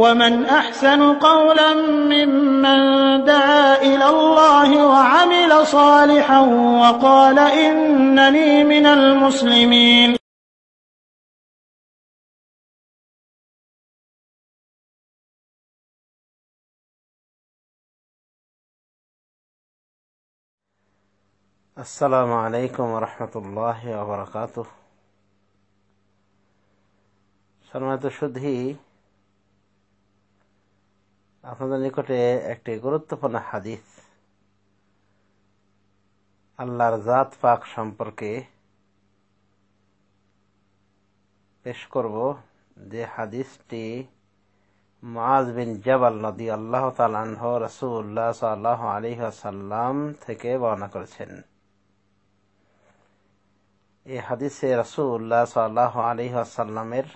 ومن أحسن قولا ممن دعا إلى الله وعمل صالحا وقال إنني من المسلمين আসসালামু আলাইকুম রহমতুল্লাহি ওয়া বারাকাতুহু। সম্মানিত সুধী, আপনাদের নিকটে একটি গুরুত্বপূর্ণ হাদিস আল্লাহর জাত পাক সম্পর্কে পেশ করব, যে হাদিসটি মুআজ বিন জাবাল রাদিয়াল্লাহু তাআলা আনহু রাসূলুল্লাহ সাল্লাল্লাহু আলাইহি ওয়াসাল্লাম থেকে বর্ণনা করেছেন। এই হাদিসে রাসূলুল্লাহ সাল্লাল্লাহু আলাইহি ওয়াসাল্লামের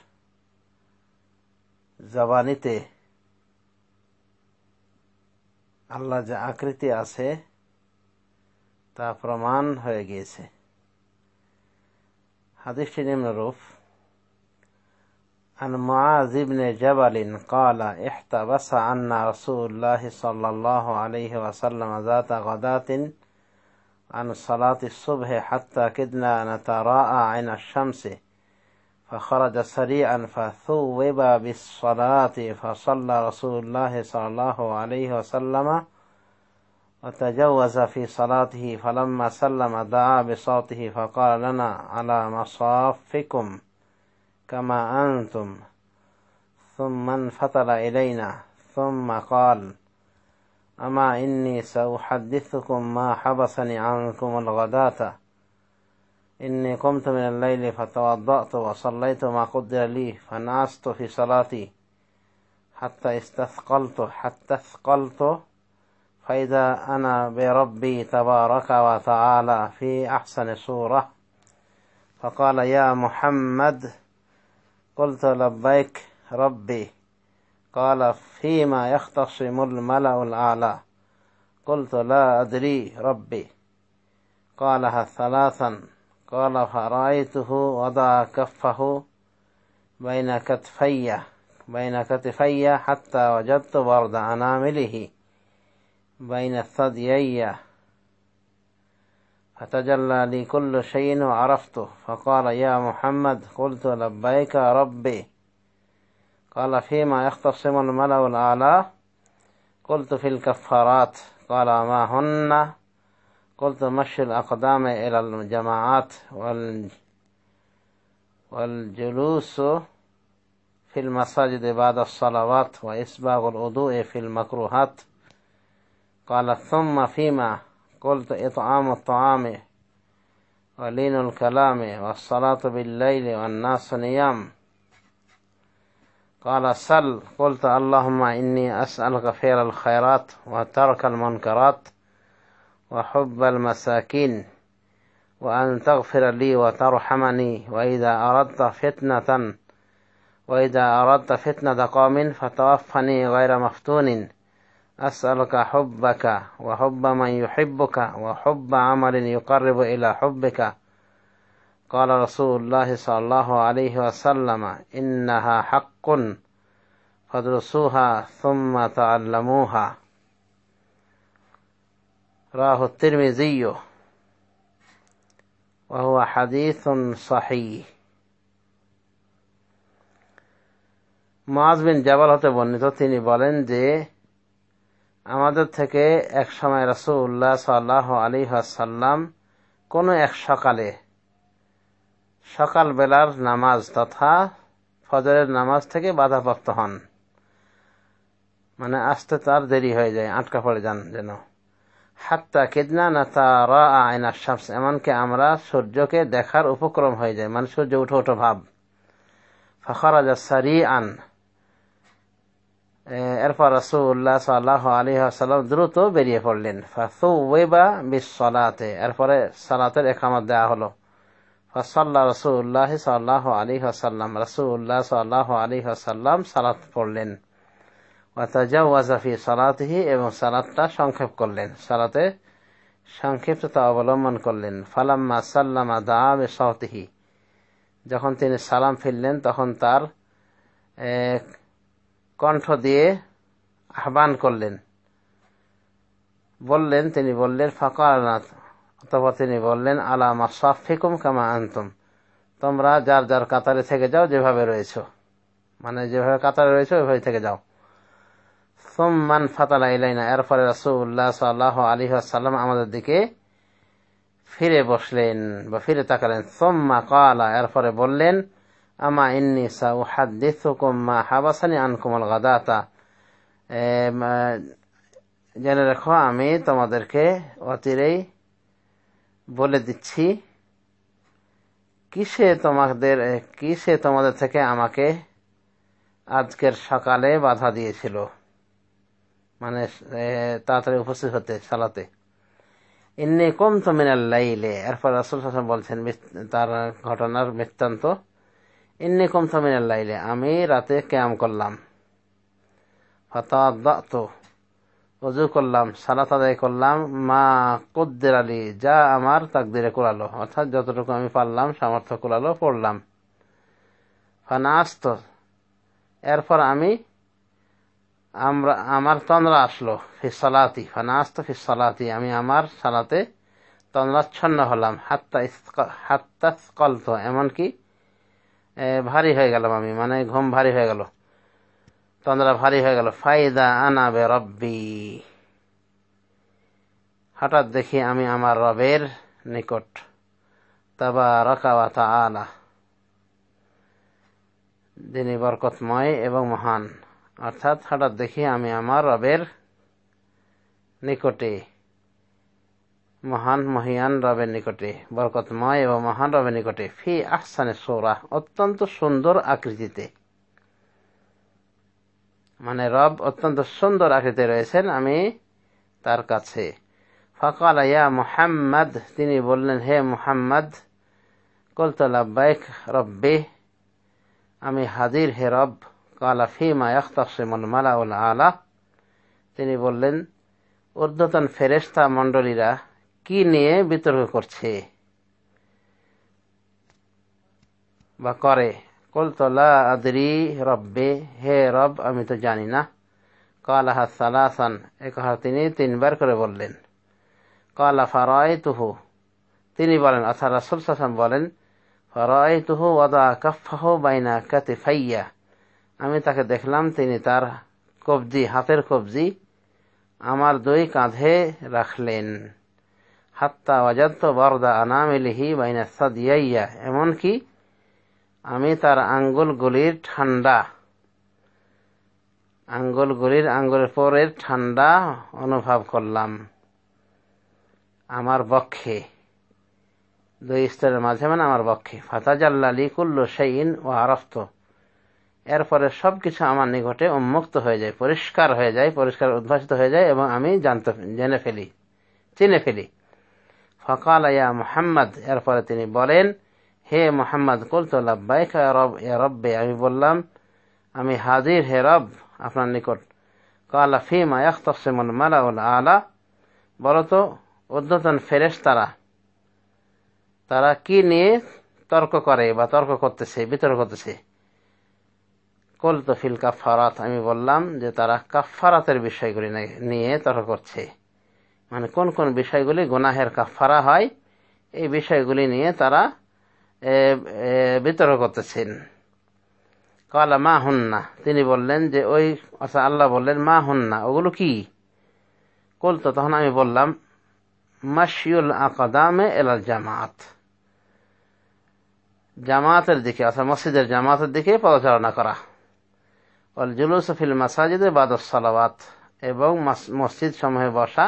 জবানিতে আল্লাহ যে আকৃতি আছে তা প্রমাণ হয়ে গিয়েছে। হাদিসটি নিম্নরূপ: عن معاذ بن جبل قال احتبس عنا رسول الله صلى الله عليه وسلم ذات غداة عن صلاة الصبح حتى كدنا نتراءى عين الشمس فخرج سريعا فثوب بالصلاة فصلى رسول الله صلى الله عليه وسلم وتجوز في صلاته فلما سلم دعا بصوته فقال لنا على مصافكم كما أنتم ثم انفتل إلينا ثم قال أما إني سأحدثكم ما حبسني عنكم الغداة إني قمت من الليل فتوضأت وصليت ما قدر لي فنعست في صلاتي حتى استثقلت فإذا أنا بربي تبارك وتعالى في أحسن صورة فقال يا محمد قلت لبيك ربي قال فيما يختصم الملأ الأعلى قلت لا أدري ربي قالها ثلاثا قال فرأيته وضع كفه بين كتفي حتى وجدت برد أنامله بين الثديي فتجلى لي كل شيء وعرفته فقال يا محمد قلت لبيك ربي قال فيما يختصم الملأ الأعلى قلت في الكفارات قال ما هن قلت مشي الأقدام إلى الجماعات والجلوس في المساجد بعد الصلوات وإسباغ الوضوء في المكروهات قال ثم فيما قلت إطعام الطعام ولين الكلام والصلاة بالليل والناس نيام قال سل قلت اللهم إني أسألك فعل الخيرات وترك المنكرات وحب المساكين وأن تغفر لي وترحمني وإذا أردت فتنة قوم فتوفني غير مفتون أسألك حبك وحب من يحبك وحب عمل يقرب إلى حبك قال رسول الله صلى الله عليه وسلم إنها حق فادرسوها ثم تعلموها رواه الترمذي وهو حديث صحيح। মুআজ বিন জাবাল হতে বর্ণিত, তিনি বলেন যে আমাদের থেকে এক সময় রাসূলুল্লাহ সাল্লাল্লাহু আলাইহি ওয়াসাল্লাম কোন এক সকাল বেলার নামাজ তথা ফজরের নামাজ থেকে বাধাপ্রাপ্ত হন, মানে আসতে তার দেরি হয়ে যায়, আটকা পড়ে যান যেন। হাত্তা কিদনা নাতারা আইনা শামস, এমনকি আমরা সূর্যকে দেখার উপক্রম হয়ে যায়, মানে সূর্য উঠো উঠো ভাব। ফাখারাজা সারিআন, এরপর রাসূলুল্লাহ সাল্লাল্লাহু আলাইহি ওয়াসাল্লাম দ্রুত বেরিয়ে পড়লেন। ফাসুওয়িবা বিসসালাতে, এরপরে সালাতের ইকামত দেয়া হলো। ফাসাল্লা রাসূলুল্লাহ সাল্লাল্লাহু আলাইহি ওয়াসাল্লাম, রাসূলুল্লাহ সাল্লাল্লাহু আলাইহি ওয়াসাল্লাম সালাত পড়লেন। ওয়া তাজাওয়াজা ফি সালাতিহি, এবং সালাতটা সংক্ষেপ করলেন, সালাতে সংক্ষিপ্ততা অবলম্বন করলেন। ফালাম্মা সাল্লামা দাআ বিসাওতিহি, যখন তিনি সালাম ফিরলেন তখন তার কণ্ঠ দিয়ে আহ্বান করলেন, তিনি বললেন ফাকালনা, অতঃপর তিনি বললেন আলা মাসাফিকুম কামা আনতুম, তোমরা যার যার কাতারে থেকে যাও যেভাবে রয়েছো, মানে যেভাবে কাতারে রয়েছো ওইভাবে থেকে যাও। সুম্মান ফাতালা ইলাইনা, এরপরে রাসূলুল্লাহ সাল্লাল্লাহু আলাইহি ওয়াসাল্লাম আমাদের দিকে ফিরে বসলেন বা ফিরে তাকালেন। সুম্মা ক্বালা, এরপরে বললেন আমা ইন্নী সাউহাদ্দিসুকুম মা হাবাসানি আনকুমুল গাদাতা, জেনে রেখো আমি তোমাদেরকে অচিরেই বলে দিচ্ছি কিসে তোমাদের থেকে আমাকে আজকের সকালে বাধা দিয়েছিল, মানে তাড়াতাড়ি উপস্থিত হতে সালাতে। ইন্নী কুমতু মিনাল লাইলি, এরপর রাসূল সাল্লাল্লাহু আলাইহি ওয়াসাল্লাম বলছেন তার ঘটনার বৃত্তান্ত, ইন্নী কুমতু মিনাল লাইলি, আমি রাতে কিয়াম করলাম, ফাতাওয়াদ্দাতু, ওযু করলাম, সালাত আদায় করলাম, মা কুদ্দির আলী, যা আমার তাকদিরে কুলালো, অর্থাৎ যতটুকু আমি পারলাম সামর্থ্য কুলালো পড়লাম। ফানাস্তু, এরপর আমার তন্দ্রা আসলো, ফি সালাতি, ফানাস্তু ফি সালাতি, আমি আমার সালাতে তন্দ্রাচ্ছন্ন হলাম, হাত্তা স্কলতু, এমনকি ভারী হয়ে গেলাম আমি, মানে ঘুম ভারী হয়ে গেল, তন্দ্রা ভারী হয়ে গেল। ফাইদা আনা বে রব্বি, হঠাৎ দেখি আমি আমার রবের নিকট, তাবারাকা ওয়া তাআলা, যিনি বরকতময় এবং মহান, অর্থাৎ হঠাৎ দেখি আমি আমার রবের নিকটে, মহান মহিয়ান রবের নিকটে, বরকতময় এবং মহান রবের নিকটে, ফি আহসানি সূরা, অত্যন্ত সুন্দর আকৃতিতে, মানে রব অত্যন্ত সুন্দর আকৃতিতে রয়েছেন, আমি তার কাছে। ফাকালা ইয়া মুহাম্মদ, তিনি বললেন হে মুহাম্মদ। কুলতু লাব্বাইক রব্বি, আমি হাজির হে রব। কালা ফিমা ইয়াখতাসিমুল মালাউল আলা, তিনি বললেন ঊর্ধ্বতন ফেরেশতা মণ্ডলীরা কি নিয়ে বিতর্ক করছে বা করে। কুলতু লা আদরি রব্বি, হে রব আমি তো জানি না। কালাহা সালাসান, এ কথা তিনি 3 বার করে বললেন। কালা ফারাআইতুহু, তিনি বলেন অর্থাৎ রাসূল সাল্লাল্লাহু আলাইহি ওয়াসাল্লাম বলেন ফারাআইতুহু ওয়াদা কাফফাহু বাইনা কাতিফাইয়া, আমি তাকে দেখলাম তিনি তার কবজি, হাতের কবজি আমার 2 কাঁধে রাখলেন। হাত্তা ওয়াজাদতু বারদা আনামিলিহি বাইনা সাদিয়াইয়া, এমনকি আমি তার আঙ্গুলের পরের ঠান্ডা অনুভব করলাম আমার বক্ষে, 2 স্তরের মাঝে, মানে আমার বক্ষে। ফাতাজাল্লা লি কুল্লু শাইইন ওয়া আরাফতু, এরপরে সবকিছু আমার নিকটে উন্মুক্ত হয়ে যায়, পরিষ্কার উদ্ভাসিত হয়ে যায় এবং আমি চিনে ফেলি। ফাকালা ইয়া মুহাম্মদ, এরপরে তিনি বলেন হে মুহাম্মদ। কুলতু লাব্বাইকা ইয়া রব্বি, আমি বললাম আমি হাজির হে রব আপনার নিকট। কালা ফিমা ইয়াখতাসিমুল মালাউল আলা, বলতো ঊর্ধ্বতন ফেরেশতারা তারা কি নিয়ে তর্ক করে বা বিতর্ক করতেছে। কুলতু ফিল কাফারাত, আমি বললাম যে তারা কাফারাতের বিষয়গুলি নিয়ে তর্ক করছে, মানে কোন কোন বিষয়গুলি গুনাহের কাফারা হয় এই বিষয়গুলি নিয়ে তারা বিতর্ক করতেছেন। কালা মা হুন্না, তিনি বললেন যে আল্লাহ বললেন মা হুন্না, ওগুলো কি? কুলতু, তখন আমি বললাম মাশিউল আকদামে ইলাল জামাত, জামাতের দিকে অর্থাৎ মসজিদের জামাতের দিকে পদচারণা করা। ওয়াল জুলুসু ফিল মাসাজিদে বাদাস সালাওয়াত, এবং মসজিদ সমূহে বসা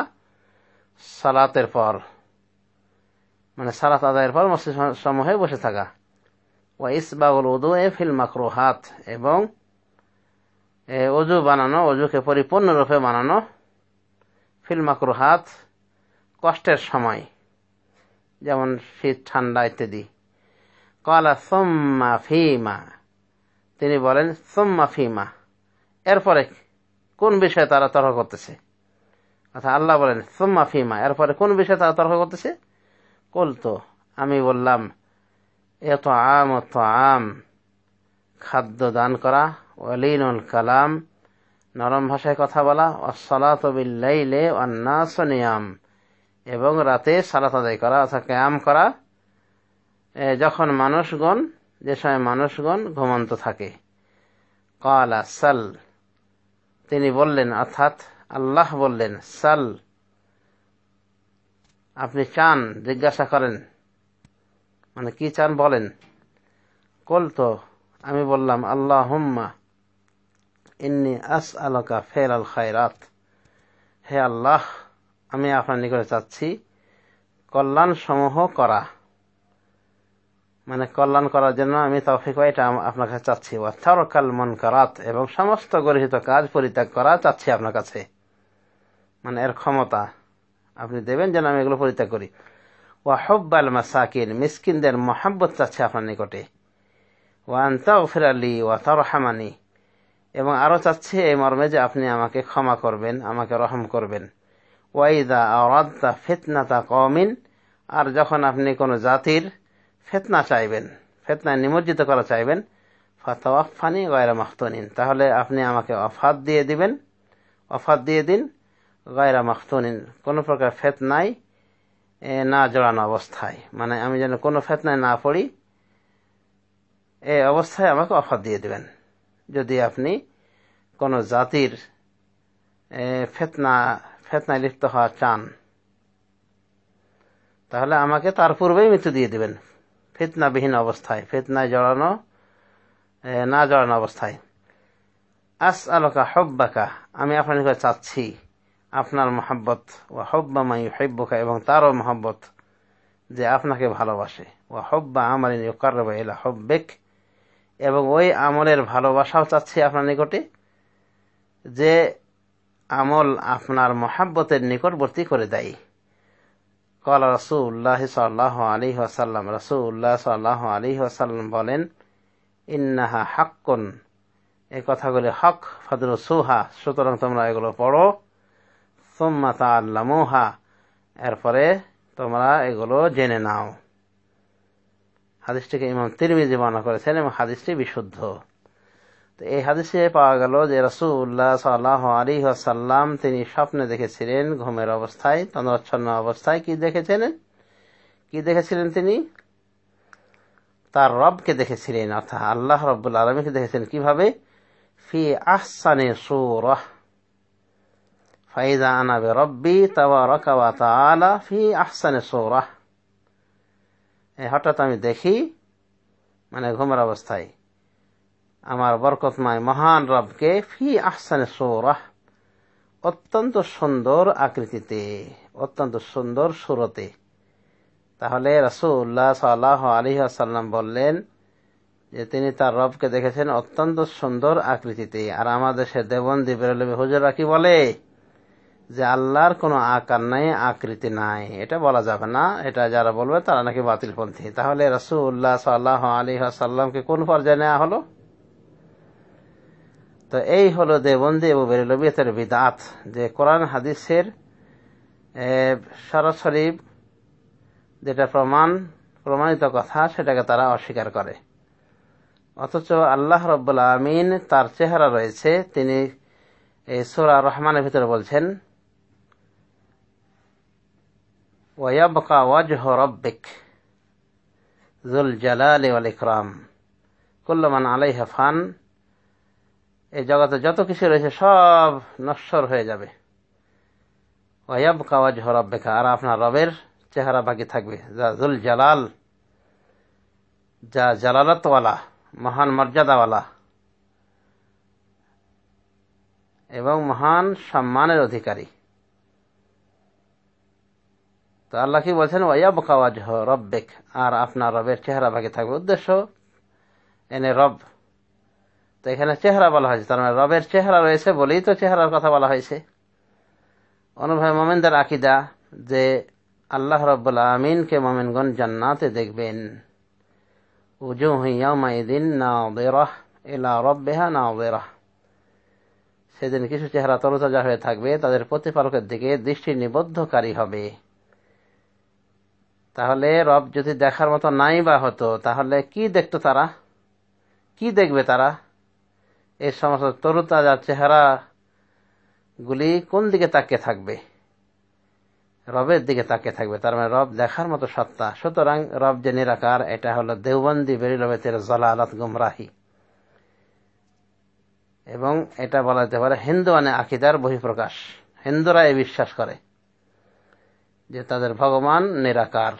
সালাতের পর, মানে সালাত আদায়ের পর মসজিদ সমূহে বসে থাকা। ওয়া ইসবাগুল উযুয়ে ফিল মাকরুহাত, এবং অজুকে পরিপূর্ণরূপে বানানো, ফিল মাকরুহাত কষ্টের সময়, যেমন শীত ঠান্ডা ইত্যাদি। কালা সুম্মা ফিমা, তিনি বলেন সুম্মা ফিমা, এরপরে কোন বিষয়ে তারা তর্ক করতেছে, অর্থাৎ আল্লাহ বলেন সুম্মা ফিমা, এরপরে কোন বিষয়ে তারা তর্ক করতেছে। কুলতু, আমি বললাম ইতআম, খাদ্য দান করা, ওয়ালিনুল কালাম, নরম ভাষায় কথা বলা, ওয়াসসালাতু বিল-লাইলি ওয়ান-নাসু নিয়াম, এবং রাতে সালাত আদায় করা অর্থাৎ কিয়াম করা যখন মানুষগণ, যে সময় মানুষগণ ঘুমন্ত থাকে। ক্বালা সাল, তিনি বললেন অর্থাৎ আল্লাহ বললেন, সাল, আপনি চান, জিজ্ঞাসা করেন, মানে কি চান বলেন। কুলতু, আমি বললাম, আল্লাহুম্মা ইন্নী আসআলুকা ফি'লাল খায়রাত, হে আল্লাহ, আমি আপনার নিকটে চাচ্ছি কল্যাণ সমূহ করা, মানে কল্যাণ করার জন্য আমি তৌফিক পাই, এটা আপনার কাছে চাচ্ছি। ওয়া তারকাল মুনকারাত, এবং সমস্ত গর্হিত কাজ পরিত্যাগ করা চাচ্ছি আপনার কাছে, মানে এর ক্ষমতা আপনি দেবেন যেন আমি এগুলো পরিত্যাগ করি। ওয়া হুব্বাল মাসাকিন, মিসকিনদের মহব্বত চাচ্ছি আপনার নিকটে। ওয়া আন তাগফিরা লি ওয়া তারহামানি, এবং আরো চাচ্ছি এই মর্মে যে আপনি আমাকে ক্ষমা করবেন, আমাকে রহম করবেন। ওয়া ইযা আরাদতা ফিতনাতা কওমিন, আর যখন আপনি কোনো জাতির ফিতনা চাইবেন, ফিতনায় নিমজ্জিত করা চাইবেন, ফাতাওয়াফানি গায়রা মাফতুনিন, তাহলে আপনি আমাকে ওয়াফাত দিয়ে দিবেন, ওয়াফাত দিয়ে দিন, গায়রা মাফতুনিন, কোনো প্রকার ফিতনায় না জড়ানো অবস্থায়, মানে আমি যেন কোনো ফিতনায় না পড়ি, এই অবস্থায় আমাকে ওয়াফাত দিয়ে দিবেন। যদি আপনি কোনো জাতির ফিতনায় লিপ্ত হওয়া চান, তাহলে আমাকে তার পূর্বেই মৃত্যু দিয়ে দিবেন, ফিতনাবিহীন অবস্থায়, ফিতনায় না জড়ানো অবস্থায়। আসআলুকা হুব্বাকা, আমি আপনার নিকট চাচ্ছি আপনার মহব্বত, ওয়া হুব্বা মান ইউহিব্বুকা, এবং তারও মহব্বত যে আপনাকে ভালোবাসে। ওয়া হুব্বা আমালিন ইউকাররিবু ইলা হুব্বিক, এবং ওই আমলের ভালোবাসাও চাচ্ছি আপনার নিকটে যে আমল আপনার মহব্বতের নিকটবর্তী করে দেয়। ক্বালা রাসূলুল্লাহ সাল্লাল্লাহু আলাইহি ওয়াসাল্লাম, রাসূলুল্লাহ সাল্লাল্লাহু আলাইহি ওয়াসাল্লাম বলেন, ইন্নাহা হাক্কুন, এই কথাগুলি হক, ফাদরুসুহা, সুতরাং তোমরা এগুলো পড়ো, সুম্মা তাআল্লামুহা, এরপরে তোমরা এগুলো জেনে নাও। হাদিসটিকে ইমাম তিরমিজি বর্ণনা করেছেন এবং হাদিসটি বিশুদ্ধ। তো এই হাদিসে পাওয়া গেল যে রাসূলুল্লাহ সাল্লাল্লাহু আলাইহি ওয়াসাল্লাম তিনি স্বপ্নে দেখেছিলেন, ঘুমের অবস্থায়, তন্দ্রাচ্ছন্ন অবস্থায় কি দেখেছিলেন তিনি তার রবকে দেখেছিলেন, অর্থাৎ আল্লাহ রাব্বুল আলামিনকে দেখেছিলেন কিভাবে, ফি আহসানি সূরাহ, ফাইযা আনা বিরাব্বি তাবারাকা ওয়া তাআলা ফি আহসানি সূরাহ, হঠাৎ আমি দেখি, মানে ঘুমের অবস্থায়, আমার বরকতময় মহান রবকে ফি আহসানি সূরাহ, অত্যন্ত সুন্দর আকৃতিতে, অত্যন্ত সুন্দর সুরতে। তাহলে রাসূলুল্লাহ সাল্লাল্লাহু আলাইহি ওয়াসাল্লাম বললেন যে তিনি তার রবকে দেখেছেন অত্যন্ত সুন্দর আকৃতিতে। আর আমাদের দেশের দেওবন্দি বেরলভী হুজুররা কি বলে যে আল্লাহর কোনো আকার নাই, আকৃতি নাই, এটা বলা যাবে না, এটা যারা বলবে তারা নাকি বাতিলপন্থী। তাহলে রাসূলুল্লাহ সাল্লাল্লাহু আলাইহি ওয়াসাল্লামকে কোন পর্যায়ে নেওয়া হলো? তো এই হলো দেওবন্দি এবং বেরলভীদের বিদআত, যে কোরআন হাদিসের সরাসরি যেটা প্রমাণিত কথা সেটাকে তারা অস্বীকার করে, অথচ আল্লাহ রাব্বুল আলামিন তার চেহারা রয়েছে। তিনি এই সূরা রহমানের ভিতরে বলছেন, ওয়ায়াবকা ওয়াজহু রাব্বিক যুল জালালি ওয়াল ইকরাম কুল্লু মান আলাইহা ফান, এই জগতে যত কিছু রয়েছে সব নশ্বর হয়ে যাবে। ওয়ায়াবকা ওয়াজহু রাব্বিকা, আর আপনার রবের চেহারা বাকি থাকবে, যা যুল জালাল, যা জালালাতওয়ালা, মহান মর্যাদাওয়ালা এবং মহান সম্মানের অধিকারী। তো আল্লাহ কি বলছেন, ওয়ায়াবকা ওয়াজহু রাব্বিক, আর আপনার রবের চেহারা বাকি থাকবে। উদ্দেশ্য এনে রব, তো এখানে চেহারা বলা হয়েছে, তার মানে রবের চেহারা রয়েছে বলেই তো চেহারার কথা বলা হয়েছে। অনুভব মুমিনদের আকীদা যে আল্লাহ রাব্বুল আমিনকে মুমিনগণ জান্নাতে দেখবেন। উজুহু ইয়াওমাইযিন নাযিরাহ ইলা রাব্বিহা নাযিরাহ, সেদিন কিছু চেহারা তরতাজা হয়ে থাকবে, তাদের প্রতিপালকের দিকে দৃষ্টি নিবদ্ধকারী হবে। তাহলে রব যদি দেখার মতো নাই বা হতো, তাহলে কি দেখতো তারা, কি দেখবে তারা? এই সমস্ত তরতাজা চেহারা গুলি কোন দিকে তাকিয়ে থাকবে? রবের দিকে তাকিয়ে থাকবে। তার মানে রব দেখার মতো সত্তা। সুতরাং রব যে নিরাকার, এটা হলো দেওবন্দি বেরিলবেতের জলালাত গুমরাহি, এবং এটা বলা যেতে পারে হিন্দুয়ানে আকিদার বহিঃপ্রকাশ। হিন্দুরা এই বিশ্বাস করে যে তাদের ভগবান নিরাকার,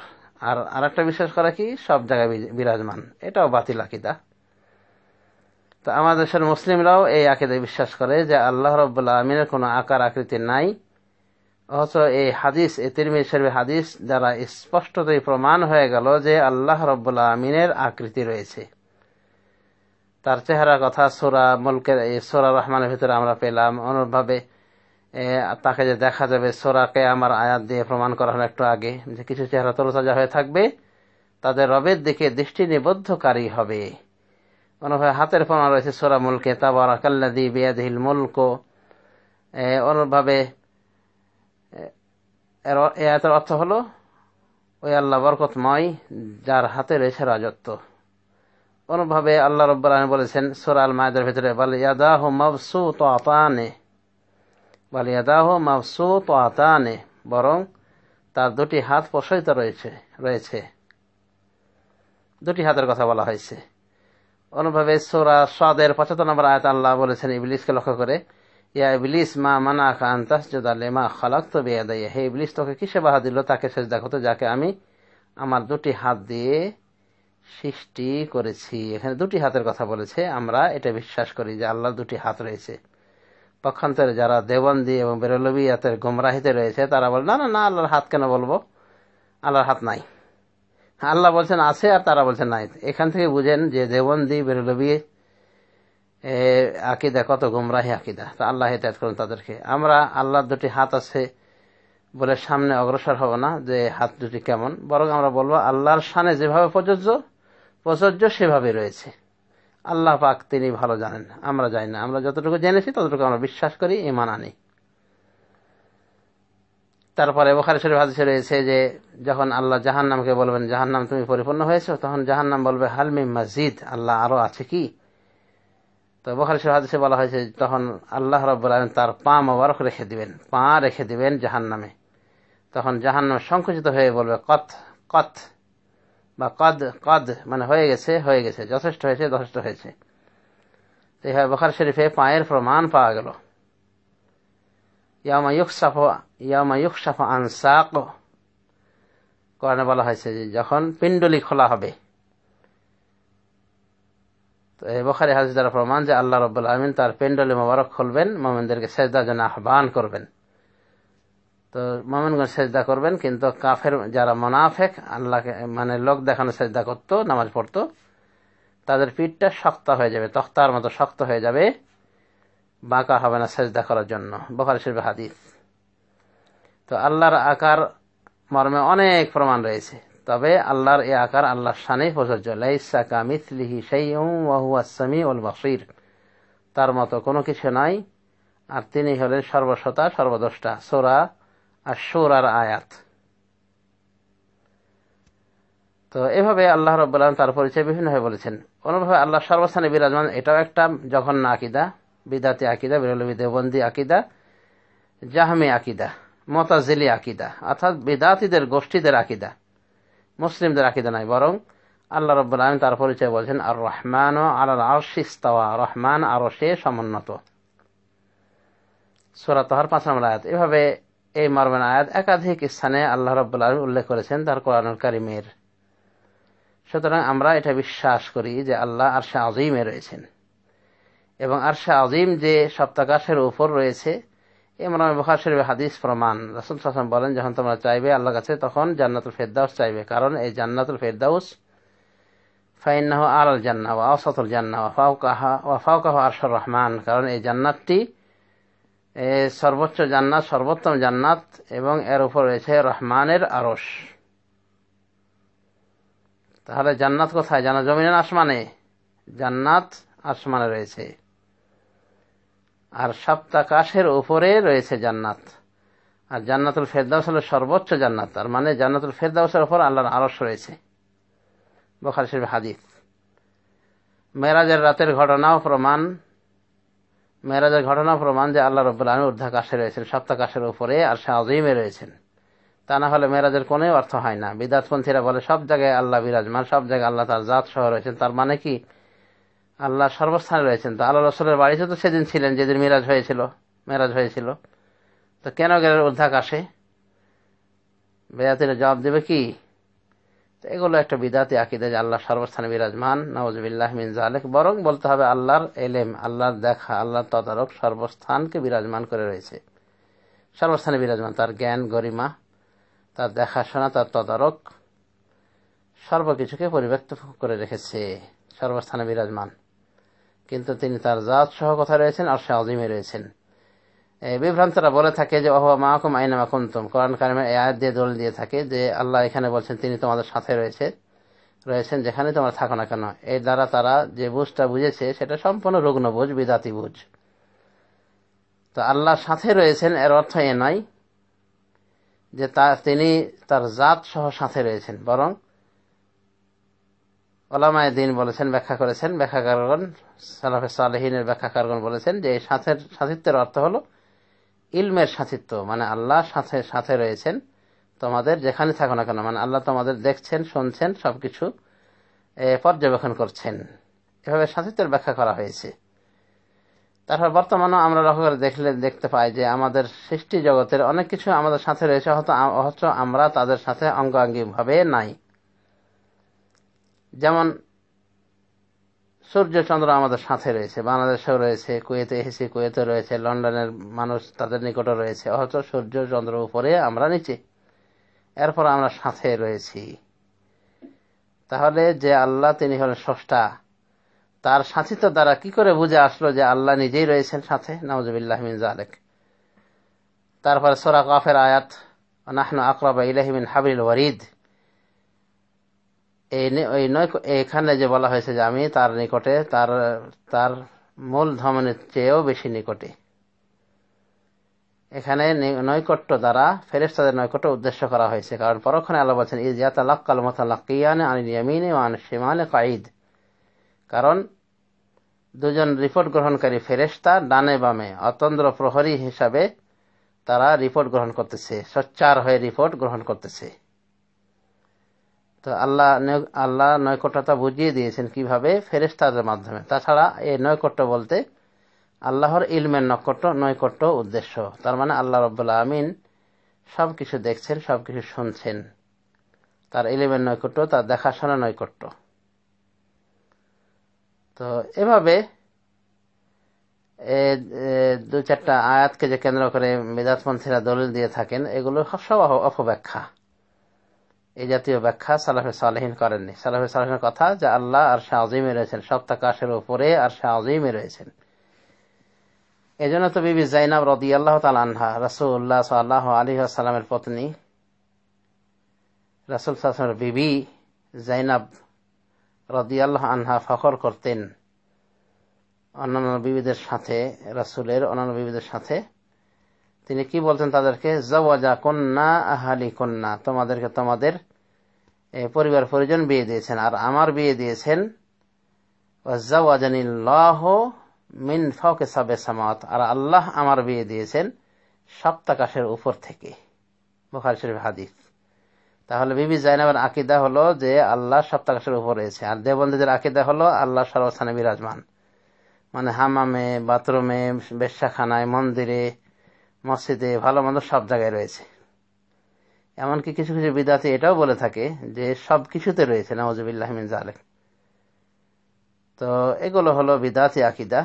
আর আরেকটা বিশ্বাস করে কি সব জায়গায় বিরাজমান। এটাও বাতিল আকিদা। তো আমাদের দেশের মুসলিমরাও এই আকিদায় বিশ্বাস করে যে আল্লাহ রাব্বুল আলামিনের কোনো আকার আকৃতি নাই। অথচ এই হাদিস, এই তিরমিজি শরীফের হাদিস দ্বারা স্পষ্টতই প্রমাণ হয়ে গেল যে আল্লাহ রাব্বুল আলামিনের আকৃতি রয়েছে। তার চেহারার কথা সূরা মুলকের সূরা রহমানের ভিতরে আমরা পেলাম। অনুরূপভাবে তাকে যে দেখা যাবে সূরা কিয়ামার আয়াত দিয়ে প্রমাণ করা হলো একটু আগে, যে কিছু চেহারা তরতাজা হয়ে থাকবে, তাদের রবের দিকে দৃষ্টি নিবদ্ধকারী হবে। অনুরূপভাবে হাতের প্রমাণ রয়েছে সূরা মুলকে, তাবারাকাল্লাযী বিয়াদিহিল মুলক। অনুরূপভাবে এই আয়াতের অর্থ হলো ওই আল্লাহ বরকতময় যার হাতে রয়েছে রাজত্ব। অনুভাবে আল্লাহ রাব্বুল আলামিন বলেছেন সূরা আল মাইদার ভিতরে, বাল ইয়াদাহু মাবসুতাতানে, বাল ইয়াদাহু মাবসুতাতানে, বরং তার দুটি হাত প্রসারিত রয়েছে। দুটি হাতের কথা বলা হয়েছে। অনুভাবে সূরা সাদের 75 নম্বর আয়াত আল্লাহ বলেছেন ইবলিসকে লক্ষ্য করে, ইয়া ইবলিস মা মানাকা আন তাসজুদা লিমা খালাকতু বিয়াদাইয়া, হে ইবলিস তোকে কিসে বাধা দিল তাকে সিজদা করতে যাকে আমি আমার দুটি হাত দিয়ে সৃষ্টি করেছি। এখানে দুটি হাতের কথা বলেছে। আমরা এটা বিশ্বাস করি যে আল্লাহর দুটি হাত রয়েছে। পক্ষান্তরে যারা দেওবন্দি এবং বেরলভিয়াতের গুমরাহিতে রয়েছে তারা বলে না না না, আল্লাহর হাত কেন বলবো, আল্লাহর হাত নাই। আল্লাহ বলছেন আছে আর তারা বলছেন নাই। এখান থেকে বুঝেন যে দেওবন্দি বেরলভি আকিদা কত গুমরাহি আকিদা। তা আল্লাহ হেদায়েত করুন তাদেরকে। আমরা আল্লাহর দুটি হাত আছে বলে সামনে অগ্রসর হব না যে হাত দুটি কেমন, বরং আমরা বলবো আল্লাহর শানে যেভাবে প্রযোজ্য সেভাবে রয়েছে। আল্লাহ পাক তিনি ভালো জানেন, আমরা জানি না। আমরা যতটুকু জেনেছি ততটুকু আমরা বিশ্বাস করি, ঈমান আনি। তারপরে বুখারী শরীফ হাদিসে রয়েছে যে যখন আল্লাহ জাহান্নামকে বলবেন জাহান্নাম তুমি পরিপূর্ণ হয়েছো, তখন জাহান্নাম বলবে হাল মিন মাজিদ, আল্লাহ আরো আছে কি? তো বুখারী শরীফ হাদিসে বলা হয়েছে তখন আল্লাহ রাব্বুল আলামিন তার পা মোবারক রেখে দিবেন জাহান্নামে। তখন জাহান্নাম সংকুচিত হয়ে বলবে কত কত, বা কদ মানে হয়ে গেছে, যথেষ্ট হয়েছে। তো এইভাবে বুখারী শরীফে পায়ের প্রমাণ পাওয়া গেল। ইয়াউমা ইউকশাফু আন সাক, কোরআনে বলা হয়েছে যে যখন পিণ্ডলি খোলা হবে। তো এই বুখারী হাদিস দ্বারা প্রমাণ যে আল্লাহ রাব্বুল আলামিন তার পিণ্ডলি মোবারক খুলবেন, মুমিনদেরকে সিজদার জন্য আহ্বান করবেন। তো মুমিনগণ সিজদা করবেন, কিন্তু কাফের যারা মুনাফিক আল্লাহকে মানে লোক দেখানো সিজদা করতো, নামাজ পড়তো, তাদের পিঠটা শক্ত হয়ে যাবে, তখতার মতো শক্ত হয়ে যাবে, বাঁকা হবে না সিজদা করার জন্য। বুখারী শরীফের হাদিস। তো আল্লাহর আকার মর্মে অনেক প্রমাণ রয়েছে, তবে আল্লাহর এই আকার আল্লাহর শানেই প্রযোজ্য। লাইসা কামিসলিহি শাইউন ওয়া হুয়াস সামিউল বাসীর, তার মতো কোনো কিছু নাই আর তিনি হলেন সর্বশ্রোতা সর্বদ্রষ্টা। সূরা আশ-শূরার আয়াত। তো এভাবে আল্লাহ রাব্বুল আলামিন তার পরিচয় বিভিন্নভাবে বলেছেন। অনুভাবে আল্লাহ সর্বস্থানে বিরাজমান, এটাও একটা জঘন্য আকিদা, বিদাতি আকিদা, বেরলভী দেওবন্দি আকিদা, জাহমি আকিদা, মুতাজিলি আকিদা, অর্থাৎ বিদাতিদের গোষ্ঠীদের আকিদা, মুসলিমদের আকিদা নাই। বরং আল্লাহ রাব্বুল আলামিন তার পরিচয় বলছেন আর রহমান আলাল আরশি ইস্তাওয়া, রহমান আরশে সমুন্নত। সূরা তাহার 5 নম্বর আয়াত। এভাবে এই মর্মের আয়াত একাধিক স্থানে আল্লাহ রাব্বুল আলামিন উল্লেখ করেছেন তার কোরআনুল কারীমের। সুতরাং আমরা এটা বিশ্বাস করি যে আল্লাহ আরশে আযীমে রয়েছেন, এবং আরশে আযীম যে সপ্তাকাশের উপর রয়েছে এই মর্মে বুখারী শরীফের হাদিস প্রমাণ। রাসূল সাল্লাল্লাহু আলাইহি ওয়াসাল্লাম বলেন যখন তোমরা চাইবে আল্লাহর কাছে তখন জান্নাতুল ফেরদাউস চাইবে, কারণ এই জান্নাতুল ফেরদাউস ফাইন্নাহু আলাল জান্নাহ ওয়া আওসাতুল জান্নাহ ওয়া ফাওকাহু আরশুর রহমান, কারণ এই জান্নাতটি সর্বোচ্চ জান্নাত, সর্বোত্তম জান্নাত, এবং এর উপর রয়েছে রহমানের আরশ। তাহলে জান্নাত কোথায়? জান্নাত জমিনে না আসমানে? জান্নাত আসমানে রয়েছে, আর সপ্তাকাশের উপরে রয়েছে জান্নাত। আর জান্নাতুল ফেরদাউস হলো সর্বোচ্চ জান্নাত, তার মানে জান্নাতুল ফেরদাউসের উপর আল্লাহর আরশ রয়েছে। বুখারী শরীফের হাদিস। মেরাজের রাতের ঘটনাও প্রমাণ। মেরাজের ঘটনা প্রমাণ যে আল্লাহ রাব্বুল আলামিন ঊর্ধ্বাকাশে রয়েছেন, সপ্তাকাশের উপরে আরশে আযীমে রয়েছেন। তা না হলে মেরাজের কোনো অর্থ হয় না। বিদআতপন্থীরা বলে সব জায়গায় আল্লাহ বিরাজমান, সব জায়গায় আল্লাহ তার জাত সহ রয়েছেন। তার মানে কি আল্লাহ সর্বস্থানে রয়েছেন? তো আল্লাহ রাসূলের বাড়িতে তো সেদিন ছিলেন যেদিন মেরাজ হয়েছিল। তো কেন গেলেন ঊর্ধ্বাকাশে? বেদাতীরা জবাব দেবে কি? তো এগুলো একটা বিদআতি আকীদা যে আল্লাহ সর্বস্থানে বিরাজমান, নাউযুবিল্লাহ মিন যালিক। বরং বলতে হবে আল্লাহর ইলম, আল্লাহর দেখা, আল্লাহর তদারক সর্বস্থানকে বিরাজমান করে রয়েছে, সর্বস্থানে বিরাজমান। তার জ্ঞান গরিমা, তার দেখাশোনা, তার তদারক সর্বকিছুকে পরিব্যাপ্ত করে রেখেছে, সর্বস্থানে বিরাজমান। কিন্তু তিনি তার জাত সহ কোথায় রয়েছেন? আরশে আযীমে রয়েছেন। বিভ্রান্তরা বলে থাকে যে ওয়া মাআকুম আইনামা কুনতুম, কোরআন কারিমে এই আয়াত দিয়ে দলিল দিয়ে থাকে যে আল্লাহ এখানে বলছেন তিনি তোমাদের সাথে রয়েছেন যেখানে তোমরা থাকো না কেন। এর দ্বারা তারা যে বুঝটা বুঝেছে সেটা সম্পূর্ণ রুগ্ন বুঝ, বিদাতি বুঝ। তো আল্লাহর সাথে রয়েছেন এর অর্থ এ নয় যে তিনি তার জাত সহ সাথে রয়েছেন, বরং উলামায়ে দ্বীন বলেছেন, ব্যাখ্যা করেছেন, ব্যাখ্যাকারগণ সালাফে সালেহিনের ব্যাখ্যাকারগণ বলেছেন যে এই সাথিত্বের অর্থ হলো ইলমের সাথিত্ব, মানে আল্লাহ সাথে রয়েছেন তোমাদের যেখানে থাকো না কেন, মানে আল্লাহ তোমাদের দেখছেন, শুনছেন, সবকিছু পর্যবেক্ষণ করছেন। এভাবে সাথিত্বের ব্যাখ্যা করা হয়েছে। তারপর বর্তমানেও আমরা লক্ষ্য করে দেখতে পাই যে আমাদের সৃষ্টি জগতের অনেক কিছু আমাদের সাথে রয়েছে, অথচ আমরা তাদের সাথে অঙ্গাঙ্গিভাবে নাই। যেমন সূর্য চন্দ্র আমাদের সাথে রয়েছে, বাংলাদেশেও রয়েছে, কুয়েতে এসেছি, কুয়েতে রয়েছে, লন্ডনের মানুষ তাদের নিকটে রয়েছে, অথচ সূর্য চন্দ্র উপরে, আমরা নিচে, এরপর আমরা সাথে রয়েছি। তাহলে যে আল্লাহ তিনি হলেন স্রষ্টা, তার সাথিত্ব দ্বারা কি করে বুঝে আসলো যে আল্লাহ নিজেই রয়েছেন সাথে? নাউযুবিল্লাহ মিন যালিক। তারপরে সূরা কাফের আয়াত নাহনু আকরাবু ইলাইহি মিন হাবলিল ওয়ারিদ, এখানে যে বলা হয়েছে যে আমি তার নিকটে, তার মূল ধমনের চেয়েও বেশি নিকটে। এখানে নৈকট্য দ্বারা ফেরেশতাদের নৈকট্য উদ্দেশ্য করা হয়েছে, কারণ পরক্ষণে আল্লাহ বলছেন ইয ইয়াতালাক্কাল মুতালাক্কিয়ানি আনিল ইয়ামিনি ওয়া আনিশ শিমালি কাঈদ। কারণ দুজন রিপোর্ট গ্রহণকারী ফেরেশতা ডানে বামে অতন্দ্র প্রহরী হিসাবে তারা রিপোর্ট গ্রহণ করতেছে, সোচ্চার হয়ে রিপোর্ট গ্রহণ করতেছে। তো আল্লাহ নৈকট্যতা বুঝিয়ে দিয়েছেন কিভাবে? ফেরেশতাদের মাধ্যমে। তাছাড়া এই নৈকট্য বলতে আল্লাহর ইলমের নৈকট্য উদ্দেশ্য। তার মানে আল্লাহ রাব্বুল আমিন সবকিছু দেখছেন, সবকিছু শুনছেন, তার ইলমের নৈকট্য, তার দেখাশোনা নৈকট্য। তো এভাবে দু চারটা আয়াতকে যে কেন্দ্র করে বিদআতপন্থীরা দলিল দিয়ে থাকেন, এগুলো সব অপব্যাখ্যা। এই জাতীয় ব্যাখ্যা সালাফে সালেহিন করেননি। সালাফে সালেহিনের কথা যে আল্লাহ আরশে আযীমে রয়েছেন, সপ্তাকাশের উপরে আরশে আযীমে রয়েছেন। এজন্য তো বিবি যায়েনব রাদিয়াল্লাহু তাআলা আনহা, রাসূলুল্লাহ সাল্লাল্লাহু আলাইহি ওয়াসাল্লামের পত্নী, রাসূল সাল্লাল্লাহু আলাইহি ওয়াসাল্লামের বিবি যায়েনব রাদিয়াল্লাহু আনহা ফখর করতেন অন্যান্য বিবিদের সাথে, রাসূলের অন্যান্য বিবিদের সাথে। তিনি কি বলতেন তাদেরকে? যাওয়াজাকুন্না আহালিকুন্না, তোমাদেরকে তোমাদের পরিবার পরিজন বিয়ে দিয়েছেন, আর আমার বিয়ে দিয়েছেন ওয়াজাওয়াজানিল্লাহু মিন ফাওকি সাব'i সামাওয়াত, আর আল্লাহ আমার বিয়ে দিয়েছেন সপ্তাকাশের উপর থেকে। বুখারী শরীফ হাদিস। তাহলে বিবি যায়েনবের আকীদা হলো যে আল্লাহ সপ্তাকাশের উপর রয়েছে, আর দেওবন্দীদের আকীদা হলো আল্লাহ সর্বস্থানে বিরাজমান, মানে হামামে, বাথরুমে, বেশ্যাখানায়, মন্দিরে, মসজিদে, ভালো মন্দ সব জায়গায় রয়েছে। এমনকি কিছু কিছু বিদআতি এটাও বলে থাকে যে সব কিছুতে রয়েছে, নাউযুবিল্লাহ মিন যালিক। তো এগুলো হলো বিদআতি আকীদা,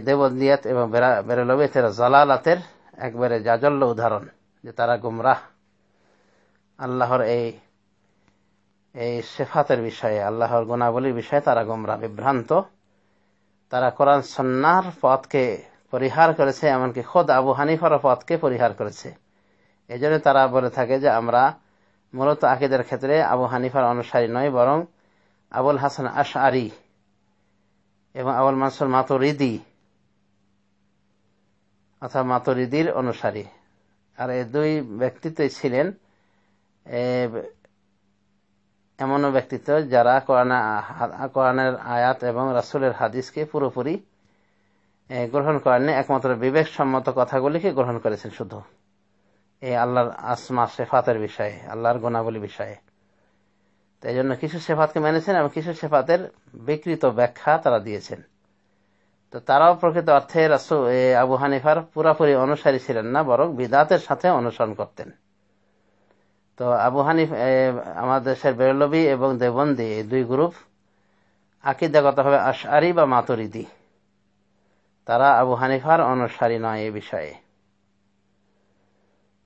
দেওবন্দিয়াত এবং বেরেলভিয়াতের জালালাতের একবারে জাজল্য উদাহরণ, যে তারা গুমরাহ। আল্লাহর এই সিফাতের বিষয়ে, আল্লাহর গুণাবলীর বিষয়ে তারা গুমরাহ, বিভ্রান্ত। তারা কোরআন সুন্নাহর পথকে পরিহার করেছে, এমনকি খোদ আবু হানিফার পথকে পরিহার করেছে। এই জন্য তারা বলে থাকে যে আমরা মূলত আকীদার ক্ষেত্রে আবু হানিফার অনুসারী নয়, বরং আবুল হাসান আশআরী এবং আবুল মানসুর মাতুরিদি অথবা মাতুরিদির অনুসারী। আর এই দুই ব্যক্তিত্বই ছিলেন এমনও ব্যক্তিত্ব যারা কোরআনের আয়াত এবং রাসূলের হাদিসকে পুরোপুরি গ্রহণ করেননি, একমাত্র বিবেকসম্মত কথাগুলিকে গ্রহণ করেছেন শুধু এই আল্লাহর আসমা সিফাতের বিষয়ে, আল্লাহর গুণাবলী বিষয়ে। তো এই জন্য কিছু সিফাতকে মেনেছেন এবং কিছু সিফাতের বিকৃত ব্যাখ্যা তারা দিয়েছেন। তো তারাও প্রকৃত অর্থে আবু হানিফার পুরাপুরি অনুসারী ছিলেন না, বরং বিদআতের সাথে অনুসরণ করতেন। তো আবু হানিফা, আমাদের দেশের বেরলভী এবং দেওবন্দি, এই দুই গ্রুপ আকীদাগতভাবে আশআরী বা মাতুরিদি, তারা আবু হানিফার অনুসারী নয় এই বিষয়ে।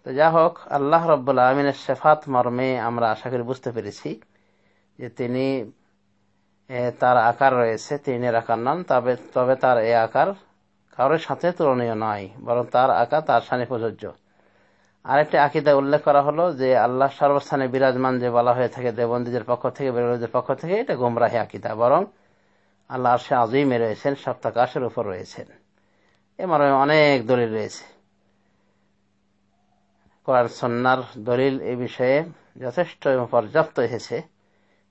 তো যা হোক, আল্লাহ রাব্বুল আলামিনের সিফাত মর্মে আমরা আশা করি বুঝতে পেরেছি যে তিনি, তার আকার রয়েছে, তিনি নিরাকার নন, তবে তার এই আকার কারোর সাথে তুলনীয় নয়, বরং তার আকার তার শানে প্রযোজ্য। আরেকটি আকীদা উল্লেখ করা হলো যে আল্লাহ সর্বস্থানে বিরাজমান যে বলা হয়ে থাকে দেওবন্দীদের পক্ষ থেকে, বেরলভীদের পক্ষ থেকে, এটা গোমরাহি আকীদা। বরং আল্লাহ আরশে আযীমে রয়েছেন, সপ্তাকাশের উপর রয়েছেন। এ মর্মে অনেক দলিল রয়েছে, কোরআন সুন্নাহর দলিল এই বিষয়ে যথেষ্ট এবং পর্যাপ্ত এসেছে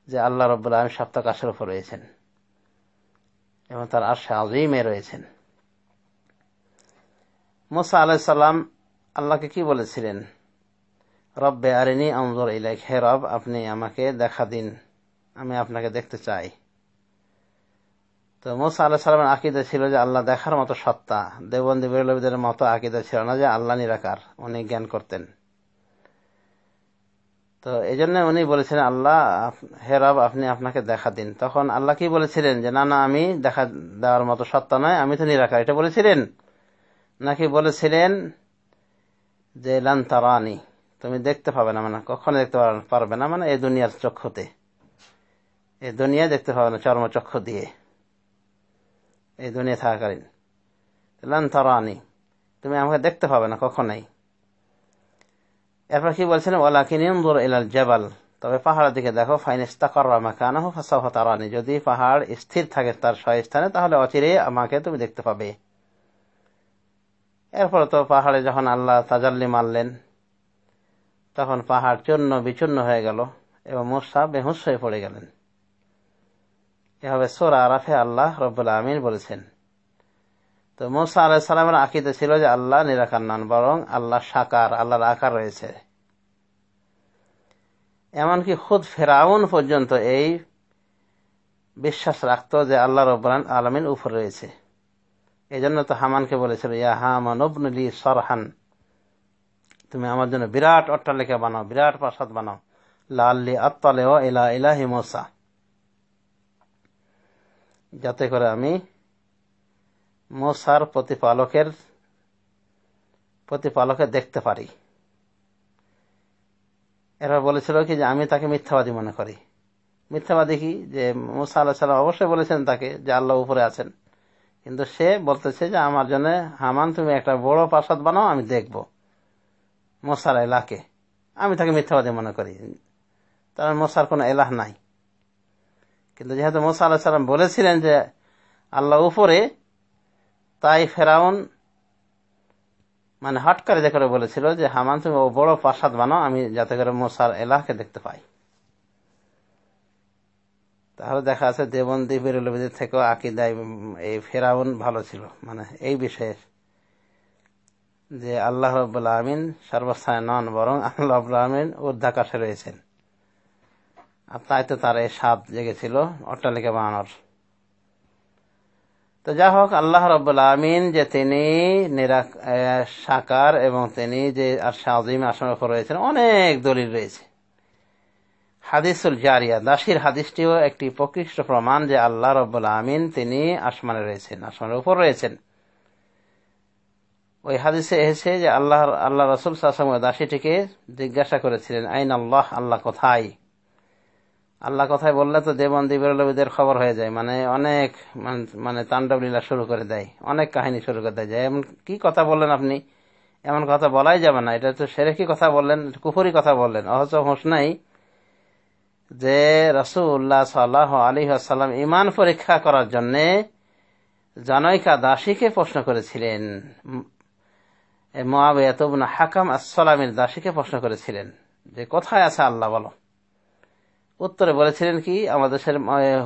যে আল্লাহ রাব্বুল আলামিন সপ্তাকাশের উপর রয়েছেন এবং তার আরশে আযীমে রয়েছেন। মুসা আলাইহিস সালাম আল্লাহকে কি বলেছিলেন? রব্বে আরিনি আনজুর ইলাইক, হে রব, আপনি আমাকে দেখা দিন, আমি আপনাকে দেখতে চাই। তো মুসা আলাইহিস সালামের আকীদা ছিল যে আল্লাহ দেখার মতো সত্তা। দেওবন্দি বেরলভীদের মতো আকীদা ছিল না যে আল্লাহ নিরাকার, উনি জ্ঞান করতেন। তো এই জন্য উনি বলেছিলেন, আল্লাহ, হে রব, আপনি আপনাকে দেখা দিন। তখন আল্লাহ কি বলেছিলেন? যে না, আমি দেখা দেওয়ার মতো সত্তা নয়, আমি তো নিরাকার, এটা বলেছিলেন? নাকি বলেছিলেন যে লান তারানি, তুমি দেখতে পাবে না, মানে কখনো দেখতে পারবে না, মানে এই দুনিয়ার চক্ষুতে, এই দুনিয়া দেখতে পাবে না চর্মচক্ষু দিয়ে, এই দুনিয়া থাকাকালীন। লান তারানি, তুমি আমাকে দেখতে পাবে না কখনোই। এরপর কি বলছেন? ওয়ালাকিন ইনজুর ইলাল জাবাল, তবে পাহাড়ের দিকে দেখো, ফাইন ইস্তাকাররা মাকানাহু ফাসাওফা তারানি, যদি পাহাড় স্থির থাকে তার স্থানে, তাহলে অচিরেই আমাকে তুমি দেখতে পাবে। এরপর তো পাহাড়ে যখন আল্লাহ তাজাল্লি মারলেন, তখন পাহাড় চূর্ণ বিচূর্ণ হয়ে গেল এবং মুসা বেহুশ হয়ে পড়ে গেলেন। এভাবে সূরা আরাফে আল্লাহ রাব্বুল আলামিন বলেছেন। তো মুসা আলাইহিস সালামের আকীদা ছিল যে আল্লাহ নিরাকার নন, বরং আল্লাহ সাকার, আল্লাহর আকার রয়েছে। এমনকি খুদ ফেরাউন পর্যন্ত এই বিশ্বাস রাখত যে আল্লাহ রাব্বুল আলামিন উপরে রয়েছে। এই জন্য তো হামানকে বলেছিল, ইয়া হামান ইবনি লি সারহান, তুমি আমার জন্য বিরাট অট্টালিকা বানাও, বিরাট প্রাসাদ বানাও, লাআল্লি আত্তালিউ ইলা ইলাহি মুসা, যাতে করে আমি মুসার প্রতিপালকের দেখতে পারি। এরা বলেছিল কি যে আমি তাকে মিথ্যাবাদী মনে করি। মিথ্যাবাদী কি? যে মুসা আলাইহিস সালাম অবশ্যই বলেছেন তাকে যে আল্লাহ উপরে আছেন, কিন্তু সে বলতেছে যে আমার জন্য হামান তুমি একটা বড় প্রাসাদ বানাও, আমি দেখব মুসার এলাকে, আমি তাকে মিথ্যাবাদী মনে করি। তার মুসার কোনো এলাহ নাই। কিন্তু যেহেতু মুসা আলাইহিস সালাম বলেছিলেন যে আল্লাহ উপরে, তাই ফেরাউন মানে হটকারে করে বলেছিল যে হামান তুমি ও বড় প্রাসাদ বানাও, আমি যাতে করে মুসার এলাকে দেখতে পাই। তাহলে দেখা আছে দেওবন্দি বেরলভীদের থেকেও আকীদায় এই ফেরাউন ভালো ছিল, মানে এই বিষয়ে যে আল্লাহ রাব্বুল আলামিন সর্বস্থানে নন, বরং আল্লাহ রাব্বুল আলামিন ঊর্ধ্বাকাশে রয়েছেন। আর তাই তো তার এই স্বাদ জেগেছিল অট্টালিকা বানানোর। তো যা হোক, আল্লাহ রাব্বুল আলামিন যে তিনি সাকার এবং তিনি যে আরশে আযীম আসমানের উপর রয়েছেন, অনেক দলিল রয়েছে। হাদিসুল জারিয়া, দাসীর হাদিসটিও একটি প্রকৃষ্ট প্রমাণ যে আল্লাহ রাব্বুল আলামিন তিনি আসমানে রয়েছেন, আসমানের উপর রয়েছেন। ওই হাদিসে এসেছে যে আল্লাহ রাসূল সাল্লাল্লাহু আলাইহি ওয়াসাল্লাম দাসীটিকে জিজ্ঞাসা করেছিলেন, আইন আল্লাহ, আল্লাহ কোথায়? আল্লাহ কোথায় বললে তো দেওবন্দি বেরলভীদের খবর হয়ে যায়, মানে অনেক মানে তাণ্ডব লীলা শুরু করে দেয়, অনেক কাহিনী শুরু করে দেয় যে এমন কি কথা বললেন আপনি, এমন কথা বলাই যাবে না, এটা তো শিরকি কথা বললেন, কুফরি কথা বললেন। অথচ হুঁশ নাই যে রাসূলুল্লাহ সাল্লাল্লাহু আলাইহি ওয়াসাল্লাম ঈমান পরীক্ষা করার জন্য জনৈকা দাসীকে প্রশ্ন করেছিলেন, মুআবিয়া ইবনে হাকাম আস-সালামির দাসীকে প্রশ্ন করেছিলেন যে কোথায় আছে আল্লাহ বলো। উত্তরে বলেছিলেন কি, আমাদের দেশের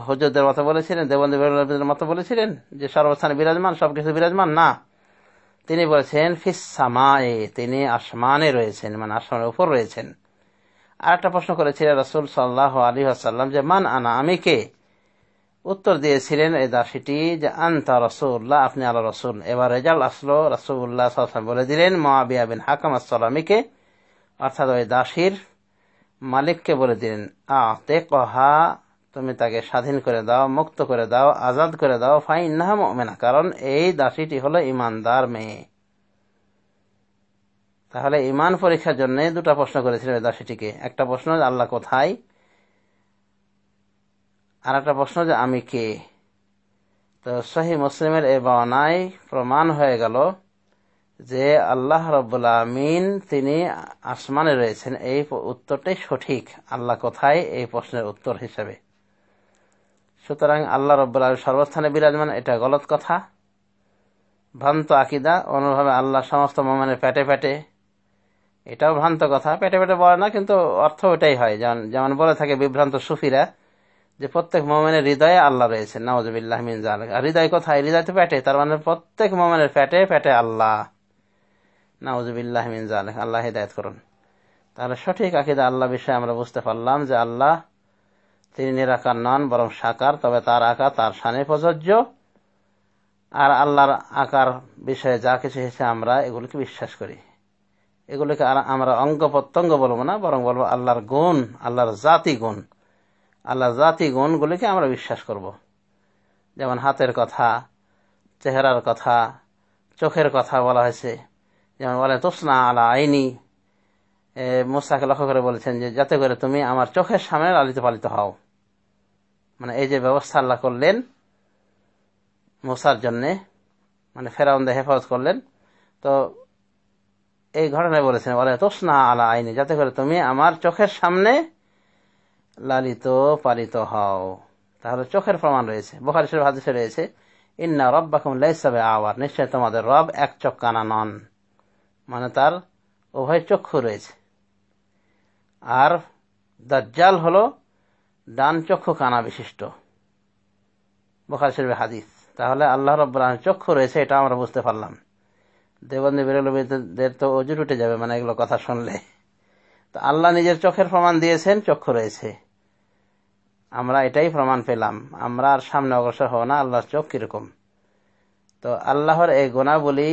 হুজুরদের মতো বলেছিলেন, দেওবন্দি বেরলভীদের মতো বলেছিলেন যে সর্বস্থানে বিরাজমান, সবকিছু বিরাজমান? না, তিনি বলেছেন ফিস সামায়ে, তিনি আসমানে রয়েছেন, মানে আসমানের উপর রয়েছেন। আর একটা প্রশ্ন করেছিলেন রাসূল সাল্লাল্লাহু আলাইহি ওয়াসাল্লাম যে মান আনা, আমি কে? উত্তর দিয়েছিলেন এই দাসীটি যে আনতা রাসূলুল্লাহ, আপনি আল্লাহ রাসূল। এবার রেজাল্ট আসলো, রাসূলুল্লাহ সাল্লাল্লাহু আলাইহি ওয়াসাল্লাম বলে দিলেন মুআবিয়া বিন হাকাম আস-সালামিকে, অর্থাৎ ওই দাসীর মালিককে বলে দিলেন আতিকহা, তুমি তাকে স্বাধীন করে দাও, মুক্ত করে দাও, আজাদ করে দাও, ফাইন্নাহা মুমিনা, কারণ এই দাসীটি হলো ইমানদার মেয়ে। তাহলে ইমান পরীক্ষার জন্য দুটা প্রশ্ন করেছিলেন এই দাসীটিকে। একটা প্রশ্ন যে আল্লাহ কোথায়, আর একটা প্রশ্ন যে আমি কে। তো সহিহ মুসলিমের এই বর্ণনায় প্রমাণ হয়ে গেল যে আল্লাহ রাব্বুল আমিন তিনি আসমানে রয়েছেন, এই উত্তরটাই সঠিক। আল্লাহ কোথায় এই প্রশ্নের উত্তর হিসেবে। সুতরাং আল্লাহ রাব্বুল আমিন সর্বস্থানে বিরাজমান, এটা গলত কথা, ভ্রান্ত আকীদা। অনুভাবে আল্লাহ সমস্ত মুমিনের পেটে পেটে, এটাও ভ্রান্ত কথা। পেটে পেটে বলে না, কিন্তু অর্থ ওটাই হয়। যেমন বলে থাকে বিভ্রান্ত সুফিরা যে প্রত্যেক মুমিনের হৃদয়ে আল্লাহ রয়েছে, নাউযুবিল্লাহি মিন যালিক। আর হৃদয় কোথায়? হৃদয় তো পেটে, তার মানে প্রত্যেক মুমিনের পেটে পেটে আল্লাহ, নাউযুবিল্লাহি মিন যালিক। আল্লাহ হিদায়াত করুন। তাহলে সঠিক আকীদা আল্লাহ বিষয়ে আমরা বুঝতে পারলাম যে আল্লাহ তিনি নিরাকার নন, বরং সাকার, তবে তার আকার তার শানে প্রযোজ্য। আর আল্লাহর আকার বিষয়ে যা কিছু হয়েছে আমরা এগুলিকে বিশ্বাস করি। এগুলিকে আমরা অঙ্গ প্রত্যঙ্গ বলবো না, বরং বলবো আল্লাহর গুণ, আল্লাহর জাতি গুণ। আল্লাহর জাতি গুণগুলিকে আমরা বিশ্বাস করব। যেমন হাতের কথা, চেহারার কথা, চোখের কথা বলা হয়েছে। যেমন বলে তুসনা আলা আইনি, মুসাকে লক্ষ্য করে বলেছেন যে যাতে করে তুমি আমার চোখের সামনে লালিত পালিত হও। মানে এই যে ব্যবস্থা আল্লাহ করলেন মুসার জন্যে, মানে ফেরাউনদের হেফাজত করলেন, তো এই ঘটনায় বলেছেন বলে তুসনা আলা আইনি, যাতে করে তুমি আমার চোখের সামনে লালিত পালিত হও। তাহলে চোখের প্রমাণ রয়েছে। বুখারী শরীফ হাদিসে রয়েছে ইন্না রাব্বাকুম লাইসা বিআওয়ার, নিশ্চয় তোমাদের রব এক চক্ষানা নন, মানে তার উভয় চক্ষু রয়েছে। আর দাজ্জাল হলো ডান চক্ষু কানা বিশিষ্ট, বুখারী শরীফের হাদিস। তাহলে আল্লাহ রাব্বুল আলামিনের চক্ষু রয়েছে, এটা আমরা বুঝতে পারলাম। দেওবন্দি বেরলভীদের তো অজুর উঠে যাবে মানে এগুলো কথা শুনলে। তো আল্লাহ নিজের চোখের প্রমাণ দিয়েছেন, চক্ষু রয়েছে, আমরা এটাই প্রমাণ পেলাম। আমরা আর সামনে অগ্রসর হব না আল্লাহর চোখ কিরকম। তো আল্লাহর এই গুণাবলী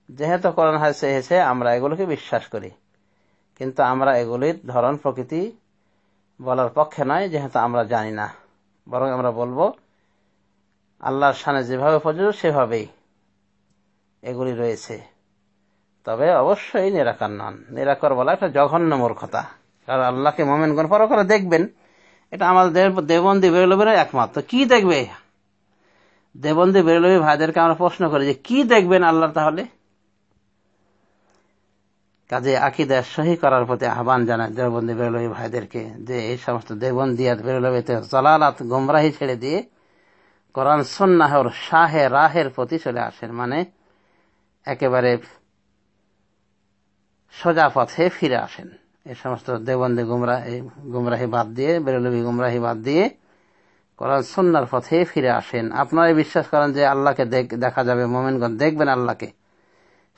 যেহেতু কোরআন হাদিসে এসেছে আমরা এগুলোকে বিশ্বাস করি, কিন্তু আমরা এগুলির ধরন প্রকৃতি বলার পক্ষে নয়, যেহেতু আমরা জানি না। বরং আমরা বলবো আল্লাহর শানে যেভাবে প্রযোজ্য সেভাবেই এগুলি রয়েছে। তবে অবশ্যই নিরাকার নন। নিরাকার বলা একটা জঘন্য মূর্খতা, কারণ আল্লাহকে মুমিনগণ পরকালে দেখবেন, এটা আমাদের দেওবন্দি বেরলভীরা একমাত্র। কি দেখবে? দেওবন্দি বেরলভী ভাইদেরকে আমরা প্রশ্ন করি যে কি দেখবেন আল্লাহ? তাহলে কাজে আকীদা সহি করার প্রতি আহ্বান জানায় দেওবন্দি বেরলভী ভাইদেরকে, যে এই সমস্ত দেওবন্দিয়াত বেরলভীতে জালালাত গোমরাহি ছেড়ে দিয়ে কোরআন সুন্নাহর শাহে রাহের প্রতি চলে আসেন, মানে একেবারে সোজা পথে ফিরে আসেন। এই সমস্ত দেওবন্দি গুমরাহি বাদ দিয়ে, বেরলভী গুমরাহি বাদ দিয়ে কোরআন সুন্নাহর পথে ফিরে আসেন। আপনারা বিশ্বাস করেন যে আল্লাহকে দেখা যাবে, মুমিনগণ দেখবেন আল্লাহকে।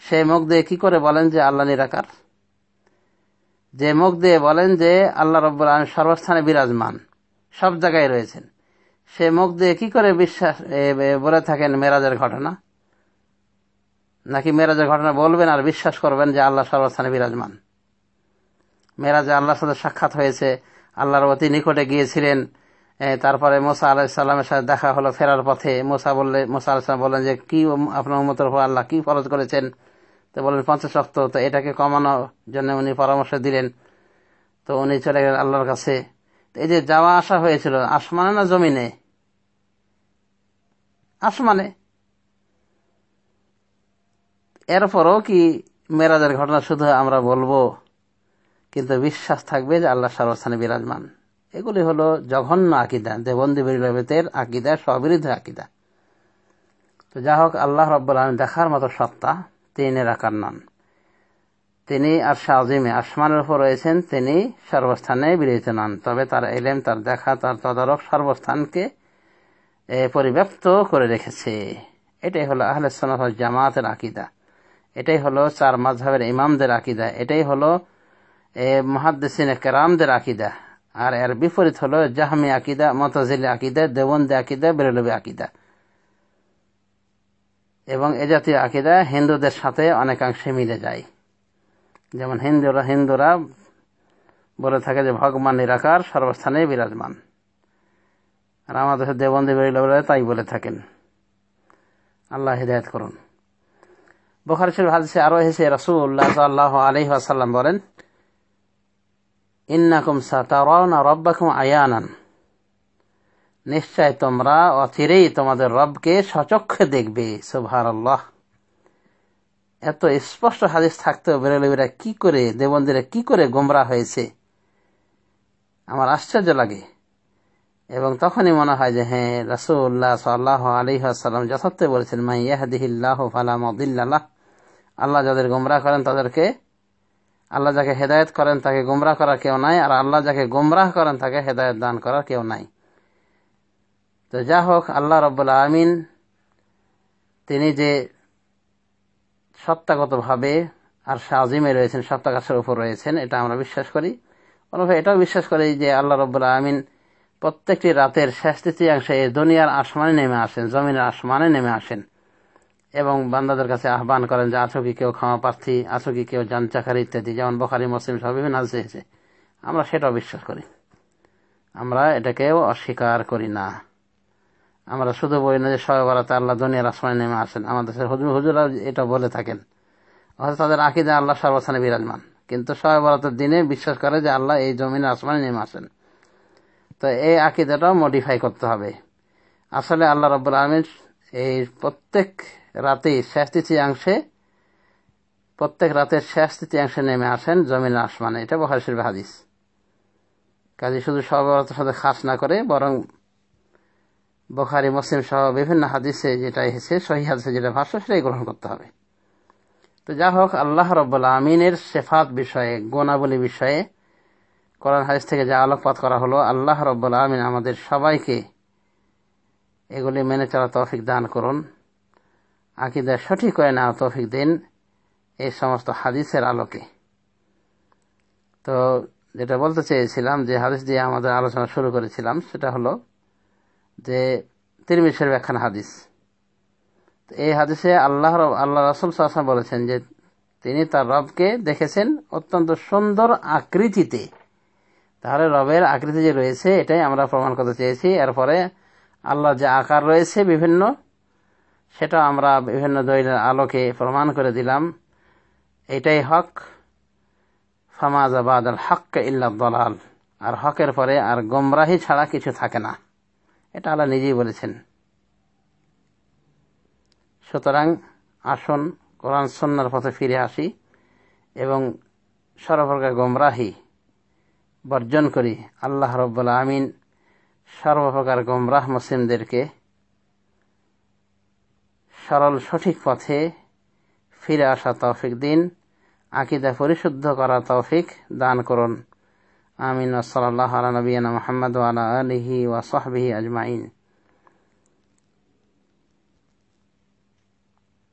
সেই মুখ দিয়ে কি করে বলেন যে আল্লাহ নিরাকার? যে মুখ দিয়ে বলেন যে আল্লাহ রাব্বুল আলামিন সর্বস্থানে বিরাজমান, সব জায়গায় রয়েছেন, সে মুখ দিয়ে কি করে বিশ্বাস বলে থাকেন মেরাজের ঘটনা? নাকি মেরাজের ঘটনা বলবেন আর বিশ্বাস করবেন যে আল্লাহ সর্বস্থানে বিরাজমান? মেরাজে আল্লাহর সাথে সাক্ষাৎ হয়েছে, আল্লাহর অতি নিকটে গিয়েছিলেন, তারপরে মুসা আলাইহিস সালামের সাথে দেখা হলো ফেরার পথে। মুসা আলাইহিস সালাম বললেন যে কি আপনার উম্মতের উপর আল্লাহ কি ফরজ করেছেন? তো বললেন 50 ওয়াক্ত। তো এটাকে কমানোর জন্য উনি পরামর্শ দিলেন। তো উনি চলে গেলেন আল্লাহর কাছে। এই যে যাওয়া আসা হয়েছিল আসমানে না জমিনে? আসমানে। এরপরও কি মেরাজের ঘটনা শুধু আমরা বলবো, কিন্তু বিশ্বাস থাকবে যে আল্লাহ সর্বস্থানে বিরাজমান? এগুলি হলো জঘন্য আকীদা, দেওবন্দি বেরলভীদের আকীদা, স্ববিরুদ্ধ আকীদা। তো যা হোক, আল্লাহ রাব্বুল আলামিন দেখার মতো সত্তা, তিনি নিরাকার নন। তিনি আরশে আজিমে আসমানের উপর রয়েছেন, তিনি সর্বস্থানে বিরাজিত নন, তবে তার ইলম, তার দেখা, তার তদারক সর্বস্থানকে পরিব্যাপ্ত করে রেখেছে। এটাই হলো আহলে সুন্নাত ওয়াল জামাতের আকীদা, এটাই হলো চার মাযহাবের ইমামদের আকীদা, এটাই হলো মুহাদ্দিসিনে কেরামদের আকীদা। আর এর বিপরীত হলো জাহমি আকীদা, মুতাজিলি আকীদা, দেওবন্দি আকীদা, বেরেলভী আকীদা। এবং এ জাতীয় আকীদা হিন্দুদের সাথে অনেকাংশে মিলে যায়। যেমন হিন্দুরা বলে থাকে যে ভগবান নিরাকার, সর্বস্থানে বিরাজমান, আর আমাদের দেওবন্দি বেরেলভীরা তাই বলে থাকেন। আল্লাহ হিদায়াত করুন। বুখারী শরীফ হাদিসে আরো এসেছে, রাসূলুল্লাহ সাল্লাল্লাহু আলাইহি ওয়াসাল্লাম বলেন, ইন্নাকুম সাতারাউনা রাব্বাকুম আয়ানান, নিশ্চয় তোমরা অচিরেই তোমাদের রবকে সচক্ষে দেখবে। সুবহানাল্লাহ। এত স্পষ্ট হাদিস থাকতেও বেরেলভীরা কি করে, দেওবন্দিরা কি করে গোমরাহ হয়েছে, আমার আশ্চর্য লাগে। এবং তখনই মনে হয় যে হ্যাঁ, রাসূলুল্লাহ সাল্লাল্লাহু আলাইহি ওয়াসাল্লাম যথার্থ বলেছেন, মান ইয়াহদিহিল্লাহু ফালা মুদিল্লা লাহ, আল্লাহ যাদের গোমরাহ করেন তাদেরকে, আল্লাহ যাকে হেদায়েত করেন তাকে গোমরাহ করার কেউ নাই, আর আল্লাহ যাকে গোমরাহ করেন তাকে হেদায়েত দান করার কেউ নাই। তো যা হোক, আল্লাহ রাব্বুল আলামিন তিনি যে সত্তাগতভাবে আরশে আজিমে রয়েছেন, সপ্তাকাশের উপর রয়েছেন, এটা আমরা বিশ্বাস করি। অন্যভাবে এটাও বিশ্বাস করি যে আল্লাহ রাব্বুল আলামিন প্রত্যেকটি রাতের শেষ তৃতীয়াংশে এই দুনিয়ার আসমানে নেমে আসেন, জমিনের আসমানে নেমে আসেন এবং বান্দাদের কাছে আহ্বান করেন যে আছো কি কেউ ক্ষমা প্রার্থী, আছো কি কেউ জানচাকারী ইত্যাদি, যেমন বুখারী মুসলিম সহ বিভিন্ন হাদিসে এসেছে। আমরা সেটাও বিশ্বাস করি, আমরা এটাকেও অস্বীকার করি না। আমরা শুধু বলি না যে শবে বরাতে আল্লাহ দুনিয়ার আসমানে নেমে আসেন, আমাদের হুজুরা এটা বলে থাকেন, অথচ তাদের আকীদা আল্লাহ সর্বস্থানে বিরাজমান, কিন্তু শবে বরাতের দিনে বিশ্বাস করে যে আল্লাহ এই জমিনের আসমানে নেমে আসেন। তো এই আকীদাটাও মডিফাই করতে হবে। আসলে আল্লাহ রাব্বুল আলামিন এই প্রত্যেক রাতের শেষ তৃতীয়াংশে নেমে আসেন জমিনের আসমানে, এটা বুখারী শরীফের হাদিস। কাজে শুধু শবে বরাতের সাথে খাস না করে, বরং বুখারী মুসলিম সহ বিভিন্ন হাদিসে যেটা এসেছে, সহিহ হাদিসে যেটা ভাষ্য, সেটাই গ্রহণ করতে হবে। তো যা হোক, আল্লাহ রাব্বুল আমিনের সিফাত বিষয়ে, গুণাবলী বিষয়ে কোরআন হাদিস থেকে যা আলোকপাত করা হলো, আল্লাহ রাব্বুল আমিন আমাদের সবাইকে এগুলি মেনে চলার তৌফিক দান করুন, আকীদা সঠিক করে নেওয়ার তৌফিক দিন এই সমস্ত হাদিসের আলোকে। তো যেটা বলতে চেয়েছিলাম, যে হাদিস দিয়ে আমাদের আলোচনা শুরু করেছিলাম, সেটা হলো যে তিরমিজি শরীফের একখানা হাদিস। এই হাদিসে আল্লাহ রাসূল সাল্লাল্লাহু আলাইহি ওয়াসাল্লাম বলেছেন যে তিনি তার রবকে দেখেছেন অত্যন্ত সুন্দর আকৃতিতে। তাহলে রবের আকৃতি যে রয়েছে, এটাই আমরা প্রমাণ করতে চেয়েছি। এরপরে আল্লাহ যে আকার রয়েছে বিভিন্ন, সেটা আমরা বিভিন্ন দলিলের আলোকে প্রমাণ করে দিলাম। এটাই হক, ফামাযা বাদাল হক ইল্লা দালাল, আর হকের পরে আর গোমরাহি ছাড়া কিছু থাকে না, এটা আল্লাহ নিজেই বলেছেন। সুতরাং আসুন কোরআন সুন্নাহর পথে ফিরে আসি এবং সর্বপ্রকার গোমরাহি বর্জন করি। আল্লাহ রাব্বুল আমিন সর্বপ্রকার গোমরাহ মুসলিমদেরকে সরল সঠিক পথে ফিরে আসা তৌফিক দিন, আকীদা পরিশুদ্ধ করা তৌফিক দান করুন। আমিন। সাল্লাল্লাহু আলা নবিয়িনা মুহাম্মদ ওয়া আলা আলিহি ওয়া সাহবিহি আজমাইন।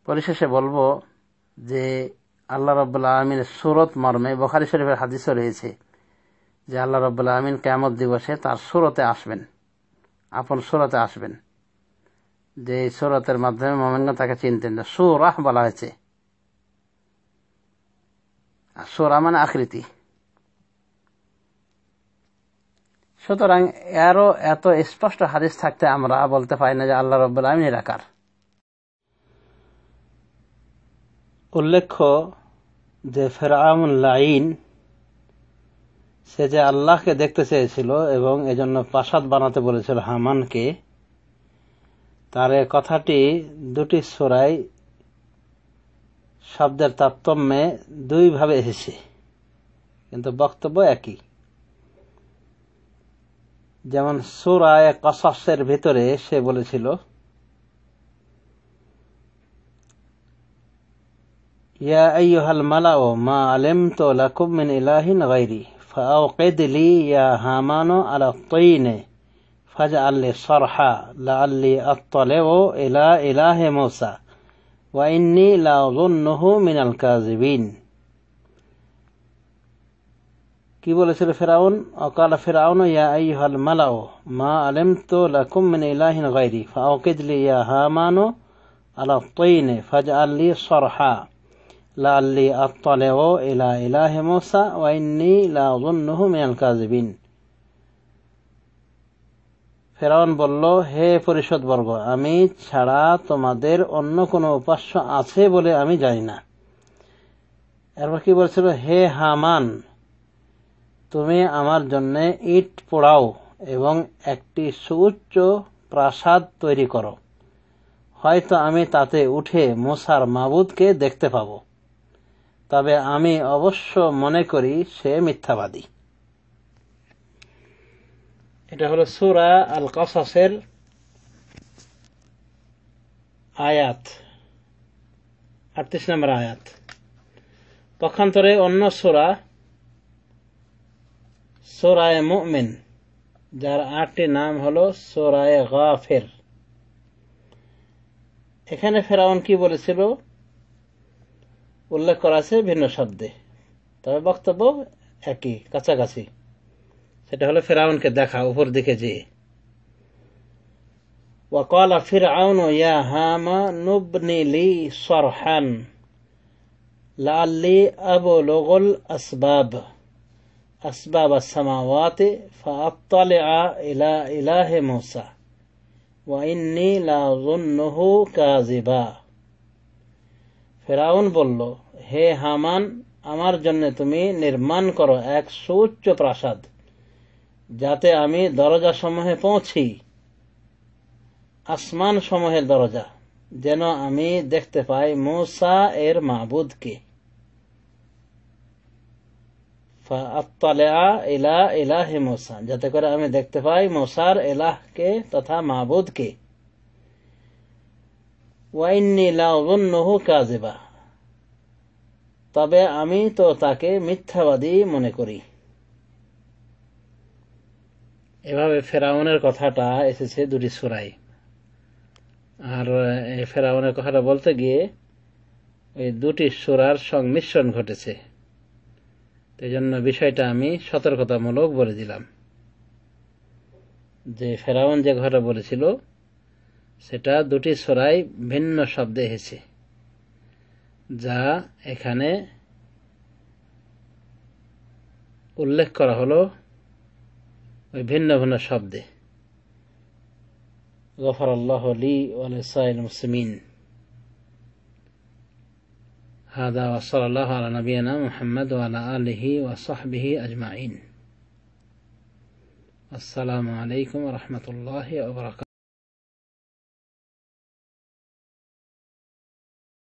পরিশেষে বলবো যে আল্লাহ রাব্বুল আমিনের সূরত মর্মে বুখারী শরীফের হাদিসও রয়েছে যে আল্লাহ রাব্বুল আমিন কিয়ামত দিবসে তার সূরতে আসবেন, আপন সূরতে আসবেন, যে সূরতের মাধ্যমে মুমিনগণ তাকে চিনতেন। সূরা বলা হয়েছে, সূরা মানে আকৃতি। সুতরাং এরও এত স্পষ্ট হাদিস থাকতে আমরা বলতে পারি না যে আল্লাহ রাব্বুল আমিন নিরাকার। উল্লেখ্য যে ফিরআউন লাঈন, সে যে আল্লাহকে দেখতে চেয়েছিল এবং এজন্য প্রাসাদ বানাতে বলেছিল হামানকে, তার এই কথাটি দুটি সূরায় শব্দের তারতম্যে দুইভাবে এসেছে, কিন্তু বক্তব্য একই। যেমন সূরা কসসের ভিতরে সে বলেছিল ইয়া আইয়ুহাল মালাউ মা আলিমতু লাকুম মিন ইলাহিন গায়রি ফাআউকিদ লি ইয়া হামানু আলা তাইনি ফাজআল লি সারহা লাআল্লি আত্তালিউ ইলা ইলাহি মূসা ওয়া ইন্নী লাযুন্নুহু মিনাল কাযিবিন। কি বলেছিল ফিরআউন? অকালা ফিরআউন ইয়া আইয়ুহাল মালাউ মা আলিমতু লাকুম মিন ইলাহিন গায়রি ফাআউকিদ লি ইয়া হামানু আলা তাইনি ফাজআল লি সারহা লাআল্লি আত্তালিউ ইলা ইলাহি মূসা ওয়া ইন্নী লাযুন্নুহু মিনাল কাযিবিন। ফিরআউন বলল, হে পরিষদবর্গ, আমি ছাড়া তোমাদের অন্য কোনো উপাস্য আছে বলে আমি জানি না। এরপর কি বলছিল? হে হামান, তুমি আমার জন্য ইট পোড়াও এবং একটি সুউচ্চ প্রাসাদ তৈরি করো, হয়তো আমি তাতে উঠে মূসার মাবুদকে দেখতে পাব, তবে আমি অবশ্য মনে করি সে মিথ্যাবাদী। এটা হলো সূরা আল কাসাসের আয়াত 38 নম্বর আয়াত। পক্ষান্তরে অন্য সূরা সূরায়ে মুমিন, যার 8টি নাম হলো সূরায়ে গাফির। এখানে ফিরআউন কি বলেছিল উল্লেখ করা আছে ভিন্ন শব্দে, তবে বক্তব্য একই, কাছাকাছি। সেটা হলো ফিরআউনকে দেখা উপর দিকে যেয়ে। ওয়াকালা ফিরআউন ইয়া হামান ইবনি লি সারহান লাআল্লি আবলুগুল আসবাব আস-সামাওয়াতি ফাআত্তালিআ ইলা ইলাহি মূসা ওয়া ইন্নী লাযুন্নুহু কাযিবা। ফিরআউন বলল, হে হামান, আমার জন্য তুমি নির্মাণ করো এক সুউচ্চ প্রাসাদ, যাতে আমি দরজা সমূহে পৌঁছি, আসমান সমূহের দরজা, যেন আমি দেখতে পাই মূসা এর মাবুদকে। ফাআত্তালিআ ইলা ইলাহি মূসা, যাতে করে আমি দেখতে পাই মূসার ইলাহকে তথা মাবুদকে। ওয়া ইন্নী লাযুন্নুহু কাযিবা, তবে আমি তো তাকে মিথ্যাবাদী মনে করি। এভাবে ফেরাউনের কথাটা এসেছে দুটি সূরায়। আর এই ফেরাউনের কথাটা বলতে গিয়ে এই দুটি সূরার সংমিশ্রণ ঘটেছে, এই জন্য বিষয়টা আমি সতর্কতামূলক বলে দিলাম যে ফেরাউন যে কথা বলেছিল সেটা দুটি সূরায় ভিন্ন শব্দে এসেছে, যা এখানে উল্লেখ করা হলো ওই ভিন্ন ভিন্ন শব্দে। গফারাল্লাহু লি ওয়া লিসাইরিল মুসলিমিন। হাদা ওয়া সাল্লাল্লাহু আলা নাবিয়িনা মুহাম্মদ ওয়া আলা আলিহি ওয়া সাহবিহি আজমাইন। আসসালামু আলাইকুম ওয়া রাহমাতুল্লাহি ওয়া বারাকাতুহু।